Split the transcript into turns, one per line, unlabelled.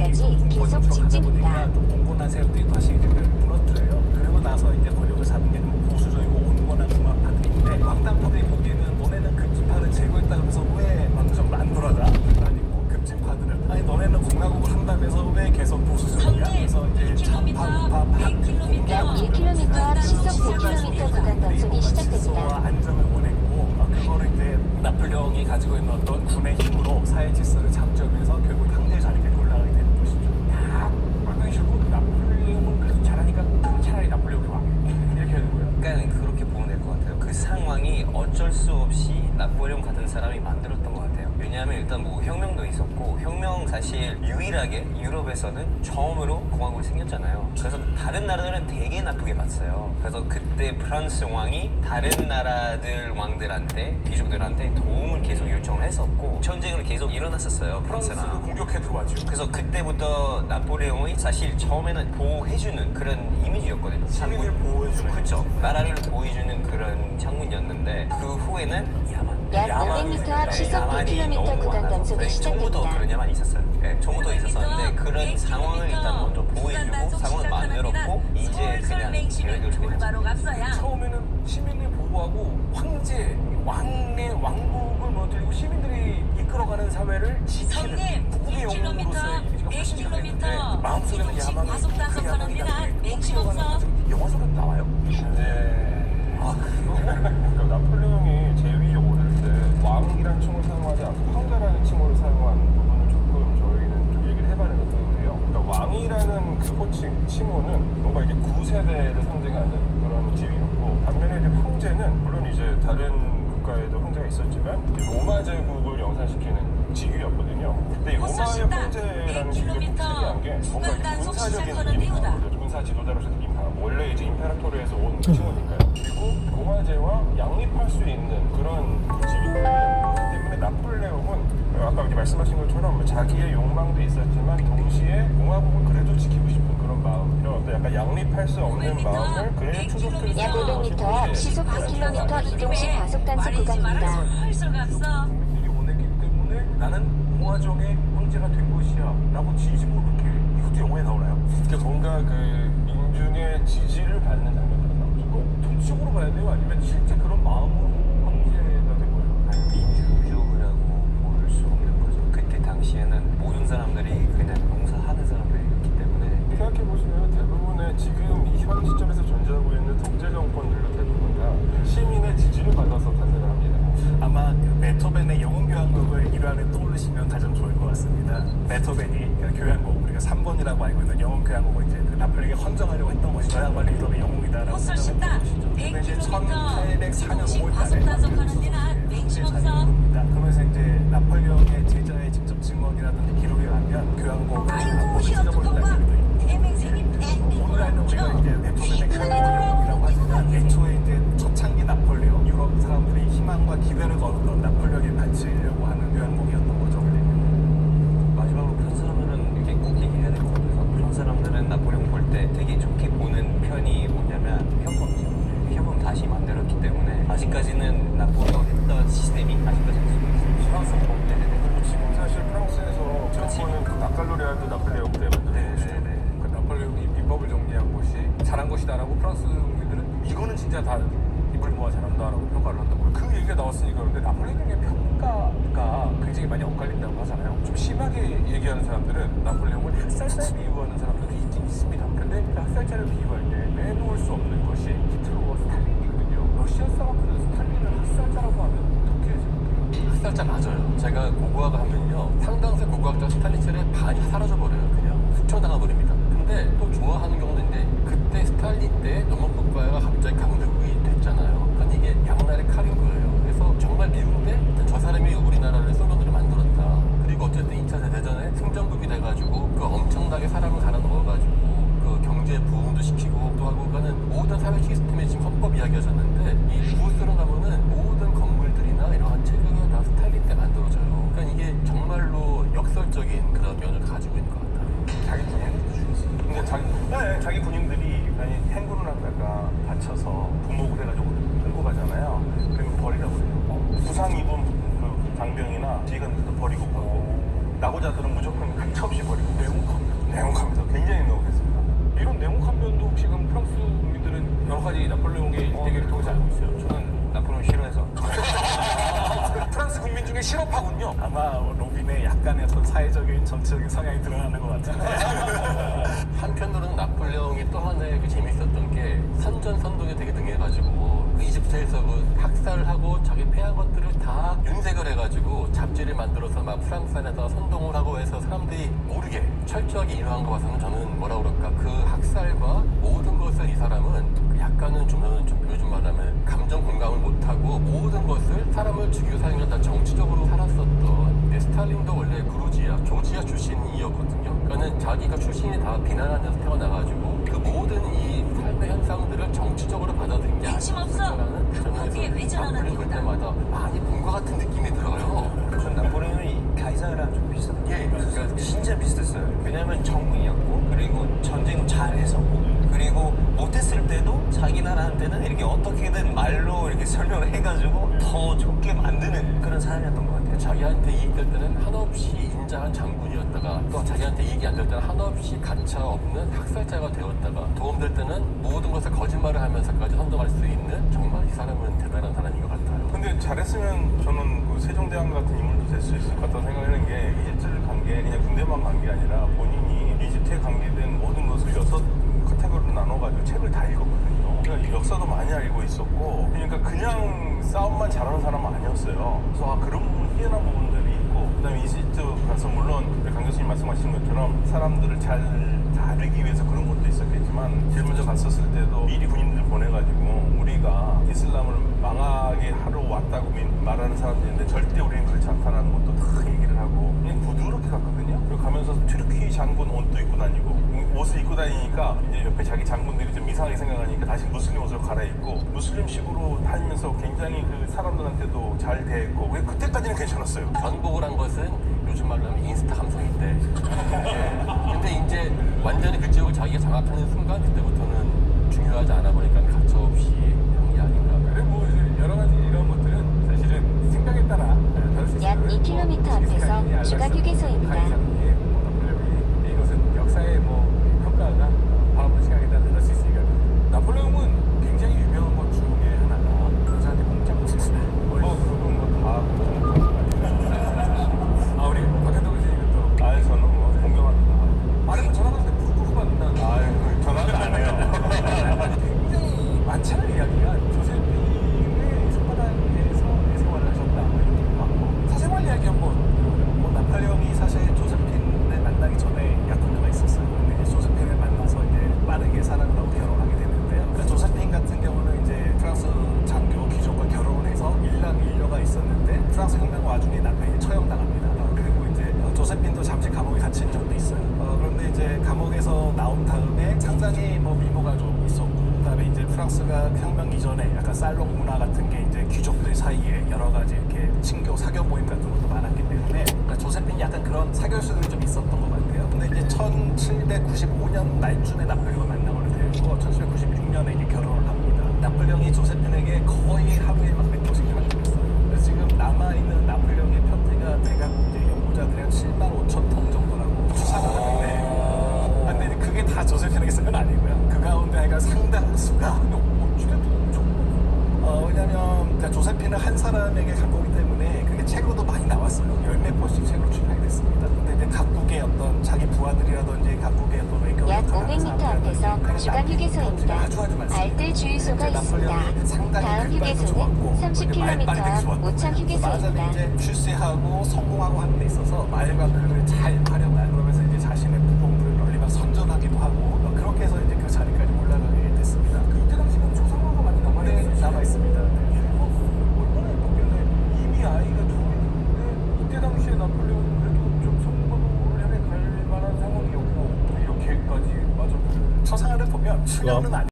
때까지 계속 직진입니다.
온건한 세력들이 다시 이제 무너뜨려요. 그러고 나서 이제 권력을 잡은 게 보수적이고 온건한 공화파들인데 왕당파들이 보기에는 너네는 급진파를 제거했다 그래서 왜 왕정 안 돌아가? 아니고 급진파들은 아니 너네는 공화국을 한다면서 왜 계속 보수적이야? 그래서 이제 좌파 우파
약 1km 앞 시속 100km 구간 단속이 시작됩니다.
안정을 원했고 그거를 이제 나폴레옹이 가지고 있는 어떤 군의 힘으로 사회 질서를 잠재우면서 결국 강제 자리에 올라가게 되는 것이죠. 다 막강히 싫고 나폴레옹은 그래도 잘하니까 차라리 나폴레옹이 왕 이렇게 하는 거예요.
그러니까 그렇게 보면 될 것 같아요. 그 상황이 어쩔 수 없이 나폴레옹 같은 사람이 만들었던 것 같아요. 왜냐하면 일단 뭐 혁명도 있었고 혁명 사실 유일하게 유럽에서는 처음으로 공화국이 생겼잖아요. 그래서 다른 나라들은 되게 나쁘게 봤어요. 그래서 그때 프랑스 왕이 다른 나라들 왕들한테 귀족들한테 도움을 계속 요청을 했었고 전쟁을 계속 일어났었어요.
프랑스를
프랑스랑.
공격해 들어왔죠.
그래서 그때부터 나폴레옹이 사실 처음에는 보호해주는 그런 이미지였거든요.
시민을 보호해주는.
그렇죠. 나라를 보호해주는 그런 장군이었는데 그 후에는
약 500m 앞 시속
야만이
100km
너무
구간
많아서
단속이
처음부터
시작됩니다.
그런 야만이 있었어요. 네, 처음부터 있었었는데 그런 상황을 일단 먼저 보호해주고 상황을 만들었고 이제 그냥 계획을 세웠죠.
처음에는 시민을 보호하고 황제, 왕의 왕국을 무너뜨리고 시민들이 이끌어가는 사회를 지키는 국국의 영웅으로서의 이미지가 훨씬 강했는데 마음속에는 야망이 그 야망이 나중에 멈추어가는 영화 속에 나와요.
네.
아 그래요?
그러니까 나폴레옹이 제위에 오를 때 왕이라는 칭호를 사용하지 않고 황제라는 칭호를 사용한 부분을 조금 저희는 좀 얘기를 해봐야 된다고 생각해요. 그러니까 왕이라는 그 호칭, 칭호는 뭔가 이게 구세대를 상징하는 그런 지위였고 반면에 이제 황제는 물론 이제 다른 국가에도 황제가 있었지만 로마 제국을 영상시키는 직위였거든요. 근데 이 로마의 황제라는 직위가 좀 특이한 게 뭔가 이렇게 군사적인 느낌이 강하고 군사 지도자로서 느낌이 강하고 원래 이제 임페라토르에서 온 칭호니까요. 그리고 공화제와 양립할 수 있는 그런 직위거든요. 그렇기 때문에 나폴레옹은 아까 이렇게 말씀하신 것처럼 자기의 욕망도 있었지만 동시에 공화국을 그래도 지키고 싶은 그런 마음, 이런 어떤 약간 양립할 수 없는 마음을 그래 추적할 수
약
있는
500m 앞 시속 100km 이동 시 과속 단속 구간입니다.
국민들이 원했기 때문에 나는 공화정의 황제가 된 것이야 라고 진심으로 그렇게 이것도 영화에 나오나요?
그러니까 뭔가 그 민중의 지지를 받는 장면으로 나오죠.
꼭 정치적으로 가야 돼요? 아니면 실제 그런 마음으로 황제가 된 거예요?
민주적이라고 볼 수 없는 거죠. 그때 당시에는 모든 사람들이 그냥 농사하는 사람들이었기 때문에
생각해보시면 대부분의 지금 이 현 시점에서 존재하고 있는 독재 정권들도 대부분 다 시민의 지지를 받아서 탄생을 합니다.
아마 그 베토벤의 영웅교향곡을 일화를 떠올리시면 가장 좋을 것 같습니다. 베토벤이 그 교향곡, 우리가 3번이라고 알고 있는 영웅교향곡을 이제 그 나폴레옹이 헌정하려고 했던 것이 저야말로 유럽의 영웅이다라고 생각했던 것이죠. 근데 이제 1804년 5월달에 니다 그러면서 이제 나폴레옹의 제자의 직접 증언이라든지 기록에 의하면 교향곡을 악보를 찢어버린다는 얘기도 있고 오늘날은 우리가 이제 베토벤의 교향곡을 영웅이라고 하지만 애초에 이제 초창기 나폴레옹 유럽 사람들이 희망과 기대를 걸었던 나폴레옹에 바치려고 하는 교향곡이었던 거죠.
마지막으로 그런 사람들은 이렇게 꼭 얘기해야 될 것 같아서 그런 사람들은 나폴레옹 볼 때 되게 좋게 보는 편이 뭐냐면 협범이죠. 협범 다시 만들었기 때문에 아직까지는 나폴레옹 했던 시스템이 아직까지 있어요.
프랑스 법 때문에 지금 사실 프랑스에서 정권은 그 바칼로레아도 나폴레옹 때 만든 것이고
그 나폴레옹이 비법을 정리한 것이 잘한 것이다라고 프랑스 국민들은 이거는 진짜 다 입을 모아 잘한다라고 평가를 한다고. 그 얘기가 나왔으니까. 근데 나폴레옹의 평가가 굉장히 많이 엇갈린다고 하잖아요. 좀 심하게 얘기하는 사람들은 나폴레옹을 학살자에 비유하는 사람들도 있긴 있습니다. 근데 그 학살자를 비유할 때 빼놓을 수 없는 것이 히틀러와 스탈린이거든요. 러시아 사람들은 스탈린을 학살자라고 하면 어떻게 생각해요?
학살자 맞아요. 제가 고고학을 하면요, 상당수 고고학자 스탈린셀의 반이 사라져버려요. 그냥 숙청당해버립니다. 근데 또 좋아하는 경우는 있는데 그때 스탈린 때 영국 국가가 갑자기 강대국이 됐잖아요. 그러니까 이게 양날의 칼인 거예요. 그래서 정말 미운데 저 사람이 우리나라를 소련으로 만들었다. 그리고 어쨌든 2차 세대전에 승전국이 돼가지고 그 엄청나게 사람을 갈아 넣어가지고 그 경제 부흥도 시키고 또 하고 그러니까는 모든 사회 시스템에 지금 헌법 이야기하셨는데 이 부스로 가면은 모든 건물들이나 이러한 체계가 다 스탈린 때 만들어져요. 그러니까 이게 정말로 역설적인 그런 면을 가지고 있는 것 같아요.
자기 군인들도 죽였어요. 근데 자기 군인들이 아니 행군을 하다가 다쳐서 부목을 해가지고 끌고 가잖아요. 그러면 버리라고 그래요. 부상 입은 그 장병이나 지휘관들도 버리고 가고 낙오자들은 무조건 가차없이 버리고 매우
지금까지 나폴레옹의 대결을 통해서 알고 있어요.
저는 나폴레옹 싫어해서.
프랑스 국민 중에 실업하군요.
아마 로빈의 약간의 어떤 사회적인 정치적인 성향이 드러나는 것 같은데.
한편으로는 나폴레옹이 또 하나의 그 재밌었던 게 선전선동에 되게 능해가지고 그 이집트에서 그 학살을 하고 자기 패한 것들을 다 윤색을 해가지고 잡지를 만들어서 막 프랑스 안에다 선동을 하고 해서 사람들이 모르게 철저하게 인화한 거 봐서는 저는 뭐라 그럴까 그 학살과 모든 것을 이 사람은 약간은 좀 요즘 말하면 감정 공감을 못하고 모든 것을 사람을 죽이고 살리는 다 정치적으로 살았었던 스탈린도 원래 조지아 출신이었거든요. 그러니까는 자기가 출신이 다 비난하는 데서 태어나가지고 그 모든 이 삶의 현상들을 정치적으로 받아들인 게 아니었을까라는 저는 나폴레옹 볼 때마다 많이 본 것 같은 느낌이 들어요.
전 나폴레옹이 가이사르랑 좀 비슷하다.
예,
그러니까 진짜 비슷했어요. 왜냐면 정의였고 그리고 전쟁을 잘했었고 그리고 못했을 때도 자기 나라한테는 이렇게 어떻게든 말로 이렇게 설명을 해가지고 더 좋게 만드는 그런 사람이었던 것 같아요.
자기한테 이익될 때는 한없이 인자한 장군이었다가 또 자기한테 이익이 안 될 때는 한없이 가차 없는 학살자가 되었다가 도움될 때는 모든 것을 거짓말을 하면서까지 선동할 수 있는 정말 이 사람은 대단한 사람인 것 같아요.
근데 잘했으면 저는 그 세종대왕 같은 인물도 될 수 있을 것 같다는 생각하는 게 이집트를 간 게 그냥 군대만 간 게 아니라 본인이 이집트에 관계된 모든 것을 6 카테고리로 나눠가지고 책을 다 읽었거든요. 그러니까 이 역사도 많이 알고 있었고 그러니까 그냥 싸움만 잘하는 사람은 아니었어요. 그래서 그런 부분 희한한 부분들이 있고 그다음에 이집트 가서 물론 강 교수님 말씀하신 것처럼 사람들을 잘 다루기 위해서 그런 것도 있었겠지만 제일 먼저 갔었을 때도 미리 군인들 보내가지고 우리가 이슬람을 망하게 하러 왔다고 말하는 사람들인데 절대 우리는 그렇지 않다는 것도 다 얘기를 하고 그냥 부드럽게 갔거든요. 그리고 가면서 튀르키 장군 옷도 입고 다니고 옷을 입고 다니니까 이제 옆에 자기 장군들이 좀 이상하게 생각하니까 다시 무슬림 옷으로 갈아입고 무슬림식으로 다니면서 굉장히 그 사람들한테도 잘 대했고 그때까지는 괜찮았어요.
전복을 한 것은 요즘 말로 하면 인스타 감성인데 근데 이제 완전히 그 지역을 자기가 장악하는 순간 그때부터는 중요하지 않아 보니까 가차없이 한 게 아닌가.
그래 뭐 이제 여러 가지 이런 것들은 사실은 생각에 따라 다를 수 있어요.
약 2km 앞에서 추가 휴게소입니다.
나폴레옹이 이것은 역사의 뭐 평가가 바라보는 시각에 따라 다를 수 있으니까 나폴레옹은 굉장히 유명한 것 중에 하나가 여자한테 공짜로 씁니다.
그건 뭐다
아 우리 박현동 교수님은 또
저는 뭐 공경합니다.
말하면 전화 받을 때 푸르푸르 받는다는
전화도 안 해요.
굉장히 많잖아요 이야기가. 조세핀의 손바닥에서 생활을 하셨다 이런 얘기도 많고 사생활 이야기 한번
뭐 나폴레옹이 사실 조세핀을 만나기 전에 약혼녀가 있었어요. 근데 이제 조세핀을 만나서 이제 빠르게 사랑을 하고 결혼하게 됐는데요. 그러니까 조세핀 같은 경우는 이제 프랑스 장교 귀족과 결혼을 해서 일남일녀가 있었는데 프랑스 혁명 와중에 남편이 처형당합니다. 그리고 이제 조세핀도 잠시 감옥에 갇힌 적도 있어요. 그런데 이제 감옥에서 나온 다음에 상당히 뭐 미모가 좀 있었고 그다음에 이제 프랑스가 혁명 이전에 약간 살롱 문화 같은 게 이제 귀족들 사이에 여러 가지 이렇게 친교 사교 모임 같은 것도 많았기 때문에 그러니까 조세핀이 약간 그런 사교수들이 좀 있었던 것 같아요. 근데 이제 1795년 말쯤에 나폴레옹을 만나고 되고 1796년에 이제 결혼을 합니다. 나폴레옹이 조세핀에게 거의 하루에 막 몇 통씩 보냈어요. 그래서 지금 남아있는 나폴레옹의 편지가 대략 이제 연구자들이 한 7만 5천 통 정도라고 추산을 하는데 근데 이제 그게 다 조세핀에게 쓴 건 아니고요. 그 가운데 하여간 상당수가 왜냐면 그러니까 조세핀은 한 사람에게 간 거기 때문에 그게 책으로도 많이 나왔어요. 10몇 권씩 책으로 출간이 됐습니다. 근데 이제 각국의 어떤 자기 부하들이라든지 각국의 어떤 외교
약 500m 앞에서 추가 휴게소입니다. 알뜰 주유소가 있습니다. 다음 휴게소는 30km 앞 오창 휴게소입니다.
이제 출세하고 성공하고 하는 데 있어서 말과 글을 잘 활용한 그러면서 이제 자신의 부동들을 널리 막 선전하기도 하고 그렇게 해서 이제 그 자리까지 올라가게 됐습니다.
그때 당시는 초상화가 많이 남아있어요.
남아 있습니다.
얼마나 예뻤길래 이미 아이가 둘인데 이때 당시에 나폴레옹은 그래도 좀 성공을 향해 갈 만한 상황이었고 이렇게까지 빠졌고
초상화를 보면 수련은 아니.